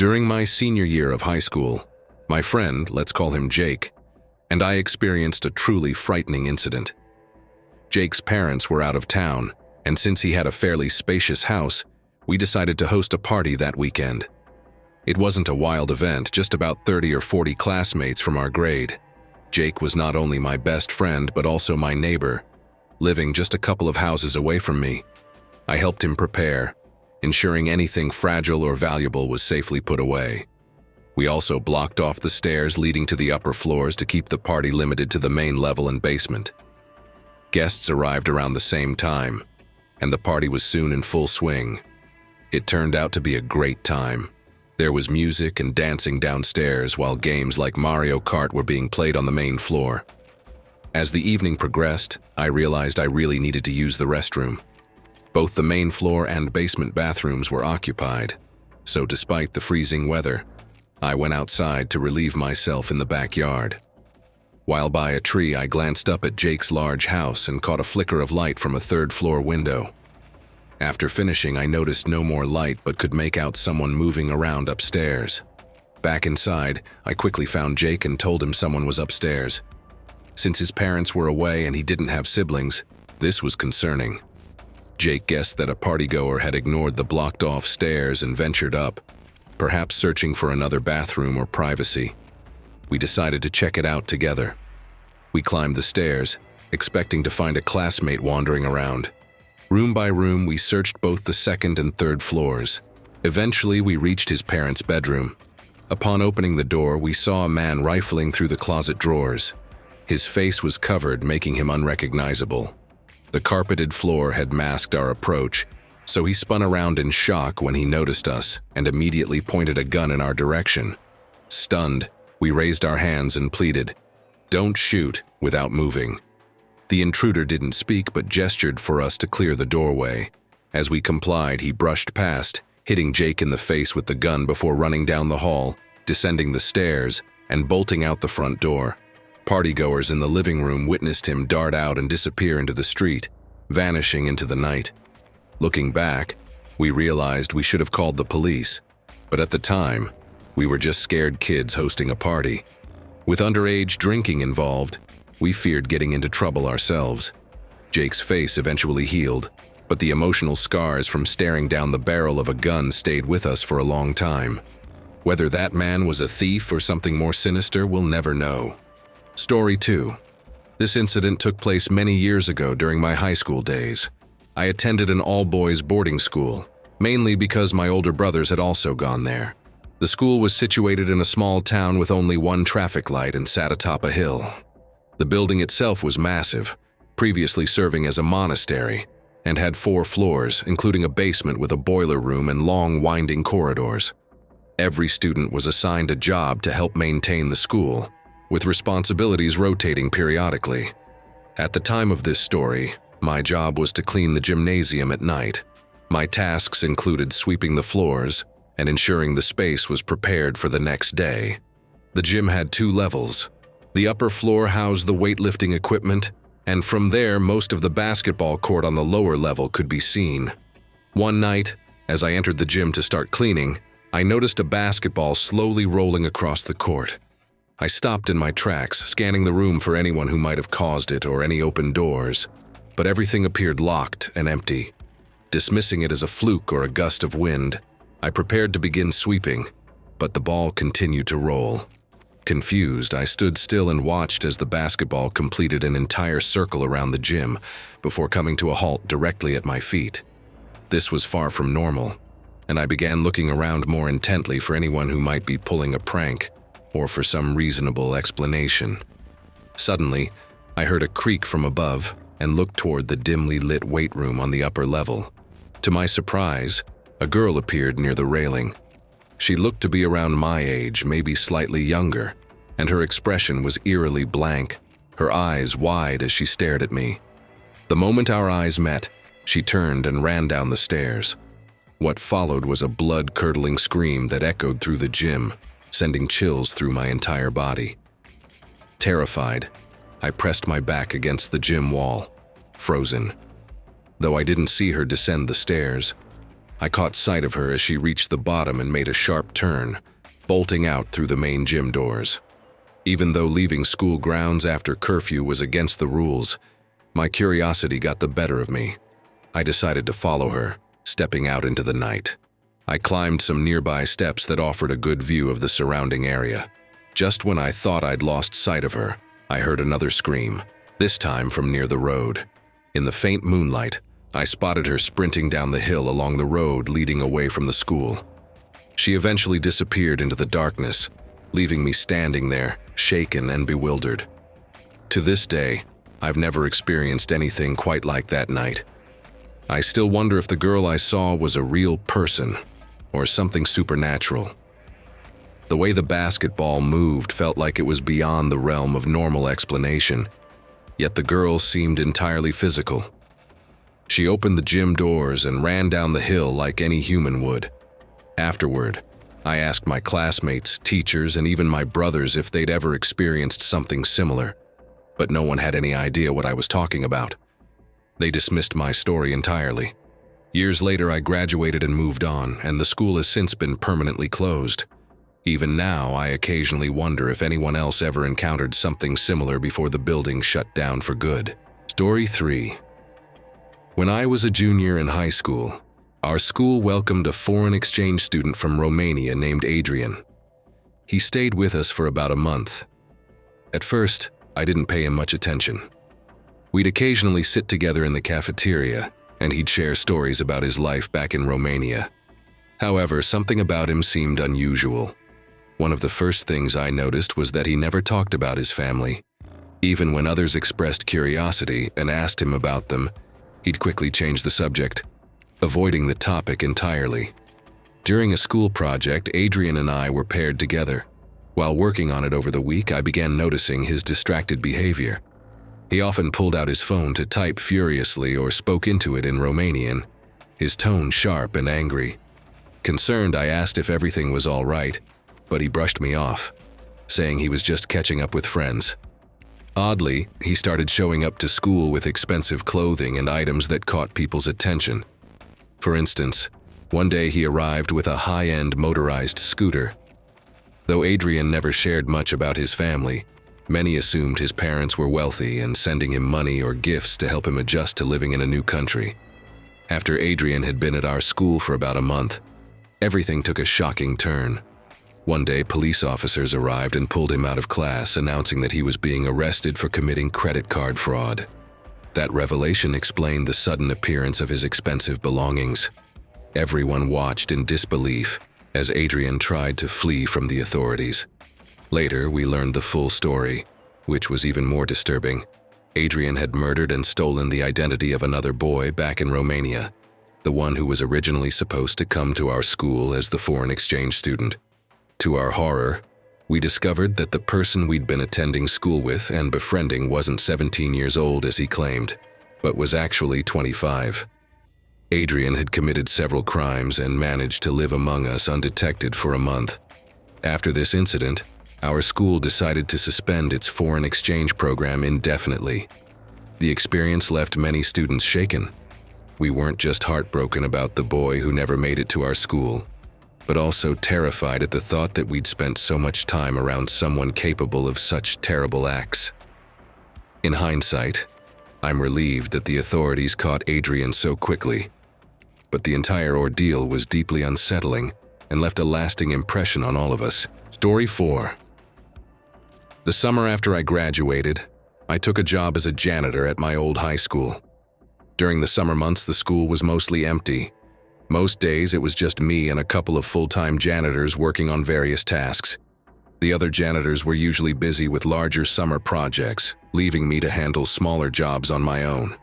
During my senior year of high school, my friend, let's call him Jake, and I experienced a truly frightening incident. Jake's parents were out of town, and since he had a fairly spacious house, we decided to host a party that weekend. It wasn't a wild event, just about 30 or 40 classmates from our grade. Jake was not only my best friend, but also my neighbor, living just a couple of houses away from me. I helped him prepare, ensuring anything fragile or valuable was safely put away. We also blocked off the stairs leading to the upper floors to keep the party limited to the main level and basement. Guests arrived around the same time, and the party was soon in full swing. It turned out to be a great time. There was music and dancing downstairs while games like Mario Kart were being played on the main floor. As the evening progressed, I realized I really needed to use the restroom. Both the main floor and basement bathrooms were occupied, so despite the freezing weather, I went outside to relieve myself in the backyard. While by a tree, I glanced up at Jake's large house and caught a flicker of light from a third-floor window. After finishing, I noticed no more light but could make out someone moving around upstairs. Back inside, I quickly found Jake and told him someone was upstairs. Since his parents were away and he didn't have siblings, this was concerning. Jake guessed that a partygoer had ignored the blocked-off stairs and ventured up, perhaps searching for another bathroom or privacy. We decided to check it out together. We climbed the stairs, expecting to find a classmate wandering around. Room by room, we searched both the second and third floors. Eventually, we reached his parents' bedroom. Upon opening the door, we saw a man rifling through the closet drawers. His face was covered, making him unrecognizable. The carpeted floor had masked our approach, so he spun around in shock when he noticed us and immediately pointed a gun in our direction. Stunned, we raised our hands and pleaded, "Don't shoot," without moving. The intruder didn't speak but gestured for us to clear the doorway. As we complied, he brushed past, hitting Jake in the face with the gun before running down the hall, descending the stairs, and bolting out the front door. Partygoers in the living room witnessed him dart out and disappear into the street, vanishing into the night. Looking back, we realized we should have called the police, but at the time, we were just scared kids hosting a party. With underage drinking involved, we feared getting into trouble ourselves. Jake's face eventually healed, but the emotional scars from staring down the barrel of a gun stayed with us for a long time. Whether that man was a thief or something more sinister, we'll never know. Story 2. This incident took place many years ago during my high school days. I attended an all-boys boarding school, mainly because my older brothers had also gone there. The school was situated in a small town with only one traffic light and sat atop a hill. The building itself was massive, previously serving as a monastery, and had 4 floors, including a basement with a boiler room and long, winding corridors. Every student was assigned a job to help maintain the school, with responsibilities rotating periodically. At the time of this story, my job was to clean the gymnasium at night. My tasks included sweeping the floors and ensuring the space was prepared for the next day. The gym had 2 levels. The upper floor housed the weightlifting equipment, and from there most of the basketball court on the lower level could be seen. One night, as I entered the gym to start cleaning, I noticed a basketball slowly rolling across the court. I stopped in my tracks, scanning the room for anyone who might have caused it or any open doors, but everything appeared locked and empty. Dismissing it as a fluke or a gust of wind, I prepared to begin sweeping, but the ball continued to roll. Confused, I stood still and watched as the basketball completed an entire circle around the gym before coming to a halt directly at my feet. This was far from normal, and I began looking around more intently for anyone who might be pulling a prank or for some reasonable explanation. Suddenly, I heard a creak from above and looked toward the dimly lit weight room on the upper level. To my surprise, a girl appeared near the railing. She looked to be around my age, maybe slightly younger, and her expression was eerily blank, her eyes wide as she stared at me. The moment our eyes met, she turned and ran down the stairs. What followed was a blood-curdling scream that echoed through the gym, sending chills through my entire body. Terrified, I pressed my back against the gym wall, frozen. Though I didn't see her descend the stairs, I caught sight of her as she reached the bottom and made a sharp turn, bolting out through the main gym doors. Even though leaving school grounds after curfew was against the rules, my curiosity got the better of me. I decided to follow her, stepping out into the night. I climbed some nearby steps that offered a good view of the surrounding area. Just when I thought I'd lost sight of her, I heard another scream, this time from near the road. In the faint moonlight, I spotted her sprinting down the hill along the road leading away from the school. She eventually disappeared into the darkness, leaving me standing there, shaken and bewildered. To this day, I've never experienced anything quite like that night. I still wonder if the girl I saw was a real person or something supernatural. The way the basketball moved felt like it was beyond the realm of normal explanation, yet the girl seemed entirely physical. She opened the gym doors and ran down the hill like any human would. Afterward, I asked my classmates, teachers, and even my brothers if they'd ever experienced something similar, but no one had any idea what I was talking about. They dismissed my story entirely. Years later, I graduated and moved on, and the school has since been permanently closed. Even now, I occasionally wonder if anyone else ever encountered something similar before the building shut down for good. Story 3. When I was a junior in high school, our school welcomed a foreign exchange student from Romania named Adrian. He stayed with us for about a month. At first, I didn't pay him much attention. We'd occasionally sit together in the cafeteria, and he'd share stories about his life back in Romania. However, something about him seemed unusual. One of the first things I noticed was that he never talked about his family. Even when others expressed curiosity and asked him about them, he'd quickly change the subject, avoiding the topic entirely. During a school project, Adrian and I were paired together. While working on it over the week, I began noticing his distracted behavior. He often pulled out his phone to type furiously or spoke into it in Romanian, his tone sharp and angry. Concerned, I asked if everything was all right, but he brushed me off, saying he was just catching up with friends. Oddly, he started showing up to school with expensive clothing and items that caught people's attention. For instance, one day he arrived with a high-end motorized scooter. Though Adrian never shared much about his family, many assumed his parents were wealthy and sending him money or gifts to help him adjust to living in a new country. After Adrian had been at our school for about a month, everything took a shocking turn. One day, police officers arrived and pulled him out of class, announcing that he was being arrested for committing credit card fraud. That revelation explained the sudden appearance of his expensive belongings. Everyone watched in disbelief as Adrian tried to flee from the authorities. Later, we learned the full story, which was even more disturbing. Adrian had murdered and stolen the identity of another boy back in Romania, the one who was originally supposed to come to our school as the foreign exchange student. To our horror, we discovered that the person we'd been attending school with and befriending wasn't 17 years old as he claimed, but was actually 25. Adrian had committed several crimes and managed to live among us undetected for a month. After this incident, our school decided to suspend its foreign exchange program indefinitely. The experience left many students shaken. We weren't just heartbroken about the boy who never made it to our school, but also terrified at the thought that we'd spent so much time around someone capable of such terrible acts. In hindsight, I'm relieved that the authorities caught Adrian so quickly, but the entire ordeal was deeply unsettling and left a lasting impression on all of us. Story 4. The summer after I graduated, I took a job as a janitor at my old high school. During the summer months, the school was mostly empty. Most days, it was just me and a couple of full-time janitors working on various tasks. The other janitors were usually busy with larger summer projects, leaving me to handle smaller jobs on my own.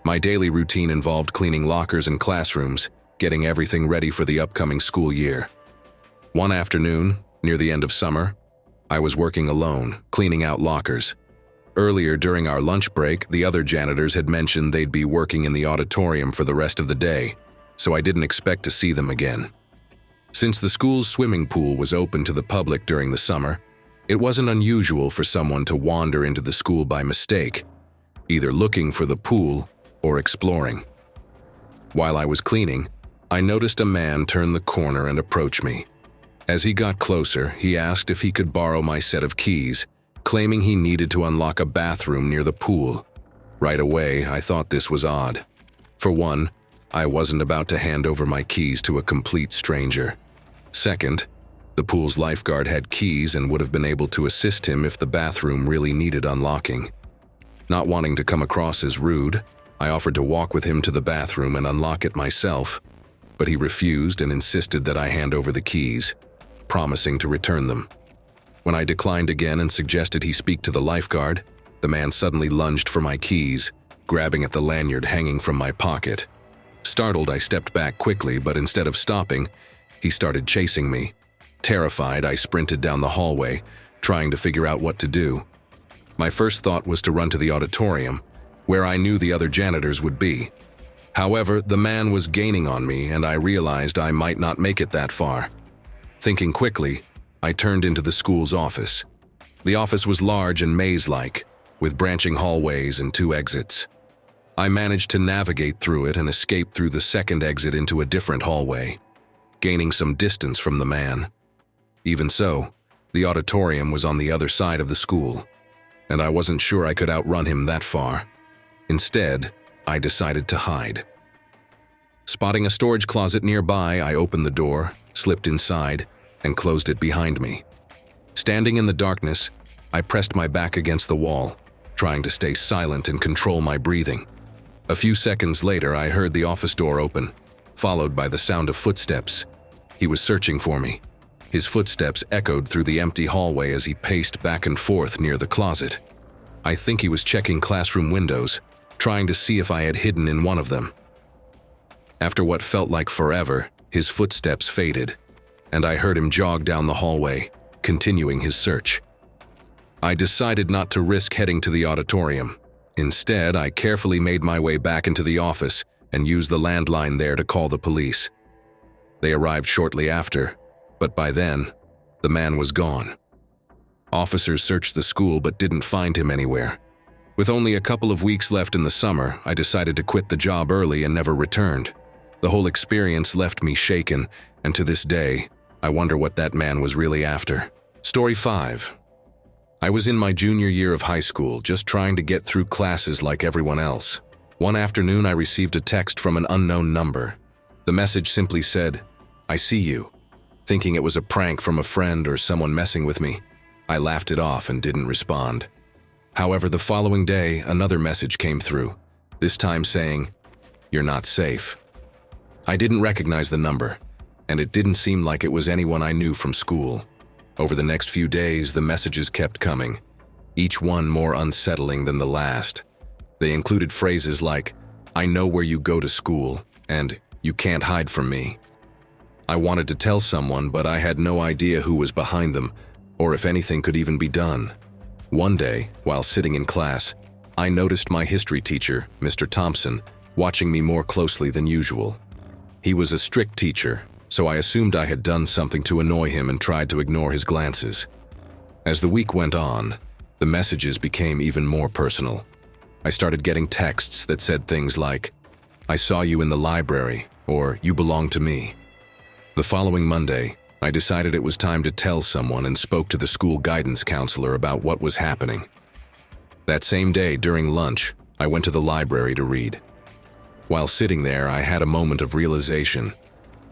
My daily routine involved cleaning lockers and classrooms, getting everything ready for the upcoming school year. One afternoon, near the end of summer, I was working alone, cleaning out lockers. Earlier during our lunch break, the other janitors had mentioned they'd be working in the auditorium for the rest of the day, so I didn't expect to see them again. Since the school's swimming pool was open to the public during the summer, it wasn't unusual for someone to wander into the school by mistake, either looking for the pool or exploring. While I was cleaning, I noticed a man turn the corner and approach me. As he got closer, he asked if he could borrow my set of keys, claiming he needed to unlock a bathroom near the pool. Right away, I thought this was odd. For one, I wasn't about to hand over my keys to a complete stranger. Second, the pool's lifeguard had keys and would have been able to assist him if the bathroom really needed unlocking. Not wanting to come across as rude, I offered to walk with him to the bathroom and unlock it myself, but he refused and insisted that I hand over the keys, promising to return them. When I declined again and suggested he speak to the lifeguard, the man suddenly lunged for my keys, grabbing at the lanyard hanging from my pocket. Startled, I stepped back quickly, but instead of stopping, he started chasing me. Terrified, I sprinted down the hallway, trying to figure out what to do. My first thought was to run to the auditorium, where I knew the other janitors would be. However, the man was gaining on me, and I realized I might not make it that far. Thinking quickly, I turned into the school's office. The office was large and maze-like, with branching hallways and 2 exits. I managed to navigate through it and escape through the second exit into a different hallway, gaining some distance from the man. Even so, the auditorium was on the other side of the school, and I wasn't sure I could outrun him that far. Instead, I decided to hide. Spotting a storage closet nearby, I opened the door, slipped inside, and closed it behind me. Standing in the darkness, I pressed my back against the wall, trying to stay silent and control my breathing. A few seconds later, I heard the office door open, followed by the sound of footsteps. He was searching for me. His footsteps echoed through the empty hallway as he paced back and forth near the closet. I think he was checking classroom windows, trying to see if I had hidden in one of them. After what felt like forever, his footsteps faded, and I heard him jog down the hallway, continuing his search. I decided not to risk heading to the auditorium. Instead, I carefully made my way back into the office and used the landline there to call the police. They arrived shortly after, but by then, the man was gone. Officers searched the school but didn't find him anywhere. With only a couple of weeks left in the summer, I decided to quit the job early and never returned. The whole experience left me shaken, and to this day, I wonder what that man was really after. Story 5. I was in my junior year of high school, just trying to get through classes like everyone else. One afternoon, I received a text from an unknown number. The message simply said, "I see you." Thinking it was a prank from a friend or someone messing with me, I laughed it off and didn't respond. However, the following day, another message came through, this time saying, "You're not safe." I didn't recognize the number, and it didn't seem like it was anyone I knew from school. Over the next few days, the messages kept coming, each one more unsettling than the last. They included phrases like, "I know where you go to school," and "You can't hide from me." I wanted to tell someone, but I had no idea who was behind them, or if anything could even be done. One day, while sitting in class, I noticed my history teacher, Mr. Thompson, watching me more closely than usual. He was a strict teacher, so I assumed I had done something to annoy him and tried to ignore his glances. As the week went on, the messages became even more personal. I started getting texts that said things like, "I saw you in the library," or "You belong to me." The following Monday, I decided it was time to tell someone and spoke to the school guidance counselor about what was happening. That same day, during lunch, I went to the library to read. While sitting there, I had a moment of realization.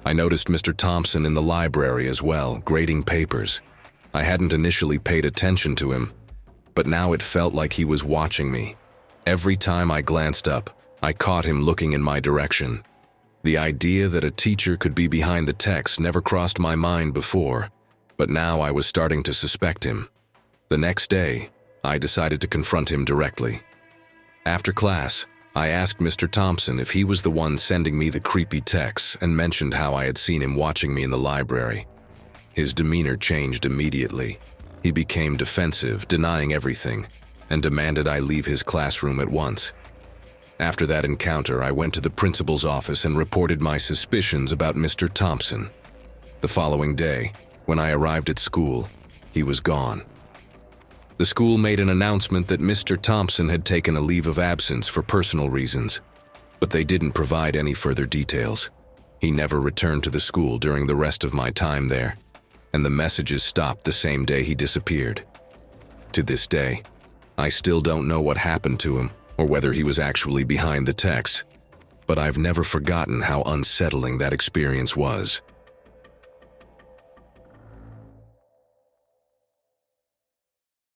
I noticed Mr. Thompson in the library as well, grading papers. I hadn't initially paid attention to him, but now it felt like he was watching me. Every time I glanced up, I caught him looking in my direction. The idea that a teacher could be behind the text never crossed my mind before, but now I was starting to suspect him. The next day, I decided to confront him directly. After class, I asked Mr. Thompson if he was the one sending me the creepy texts and mentioned how I had seen him watching me in the library. His demeanor changed immediately. He became defensive, denying everything, and demanded I leave his classroom at once. After that encounter, I went to the principal's office and reported my suspicions about Mr. Thompson. The following day, when I arrived at school, he was gone. The school made an announcement that Mr. Thompson had taken a leave of absence for personal reasons, but they didn't provide any further details. He never returned to the school during the rest of my time there, and the messages stopped the same day he disappeared. To this day, I still don't know what happened to him or whether he was actually behind the texts, but I've never forgotten how unsettling that experience was.